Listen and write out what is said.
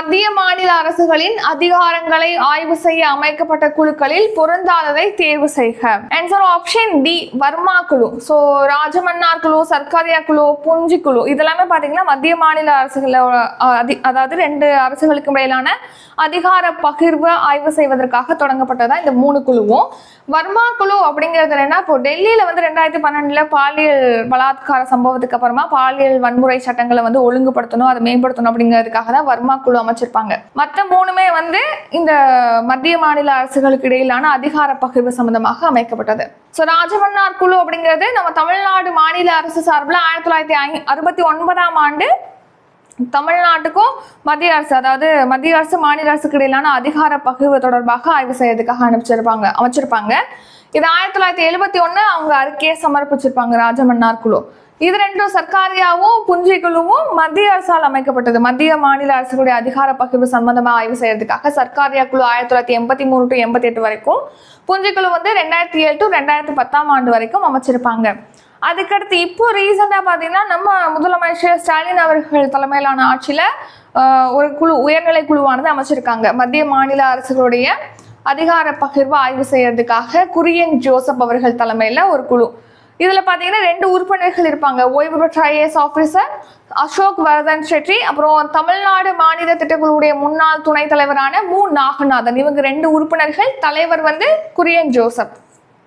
மத்திய மாநில அரசுகளின் அதிகாரங்களை ஆய்வு செய்ய அமைக்கப்பட்ட குழுக்களில் பொருந்தாததை தேர்வு செய்க. ஆன்சர் ஆப்ஷன் டி வர்மா குழு. ஸோ ராஜமன்னார் குழு, சர்க்காரியா குழு, புஞ்சி குழு இதெல்லாமே பார்த்தீங்கன்னா மத்திய மாநில அரசுகளோட அதாவது 2 அரசுகளுக்கு இடையிலான அதிகார பகிர்வு ஆய்வு செய்வதற்காக தொடங்கப்பட்டதான் இந்த 3 குழுவும். வர்மா குழு அப்படிங்கிறது என்னன்னா, இப்போ டெல்லியில 2012 பாலியல் பலாத்கார சம்பவத்துக்கு அப்புறமா பாலியல் வன்முறை சட்டங்களை ஒழுங்குபடுத்தணும், அதை மேம்படுத்தணும் அப்படிங்கிறதுக்காக தான் வர்மா குழு அமைச்சிருப்பாங்க. மற்ற 3மே இந்த மத்திய மாநில அரசுகளுக்கு இடையிலான அதிகார பகிர்வு சம்பந்தமாக அமைக்கப்பட்டது. ஸோ ராஜமன்னார் குழு அப்படிங்கிறது நம்ம தமிழ்நாடு மாநில அரசு சார்பில் 1969ஆம் ஆண்டு தமிழ்நாட்டுக்கும் மத்திய அரசு, அதாவது மத்திய அரசு மாநில அரசுக்கு இடையிலான அதிகார பகிர்வு தொடர்பாக ஆய்வு செய்யறதுக்காக அமைச்சிருப்பாங்க. இது 1971 அவங்க அறிக்கையை சமர்ப்பிச்சிருப்பாங்க ராஜமன்னார் குழு. இது 2 சர்க்காரியாவும் புஞ்சி குழுவும் மத்திய அரசால் அமைக்கப்பட்டது. மத்திய மாநில அரசுடைய அதிகார பகிர்வு சம்பந்தமா ஆய்வு செய்யறதுக்காக சர்க்காரியா குழு 1983 to 88 வரைக்கும், புஞ்சி குழு 2007 to 2010ஆம் ஆண்டு வரைக்கும் அமைச்சிருப்பாங்க. அதுக்கடுத்து இப்போ ரீசெண்டா பாத்தீங்கன்னா நம்ம முதலமைச்சர் ஸ்டாலின் அவர்கள் தலைமையிலான ஆட்சியில ஒரு குழு, உயர்நிலை குழுவானது அமைச்சிருக்காங்க. மத்திய மாநில அரசுகளுடைய அதிகார பகிர்வு ஆய்வு செய்யறதுக்காக குரியன் ஜோசப் அவர்கள் தலைமையில ஒரு குழு. இதுல பாத்தீங்கன்னா 2 உறுப்பினர்கள் இருப்பாங்க. ஓய்வு பெற்ற IAS ஆபீசர் அசோக் வர்தன் ஷெட்டி, அப்புறம் தமிழ்நாடு மாநில திட்டக்குழுவுடைய முன்னாள் துணைத் தலைவரான மு நாகநாதன். இவங்க 2 உறுப்பினர்கள். தலைவர் குரியன் ஜோசப்.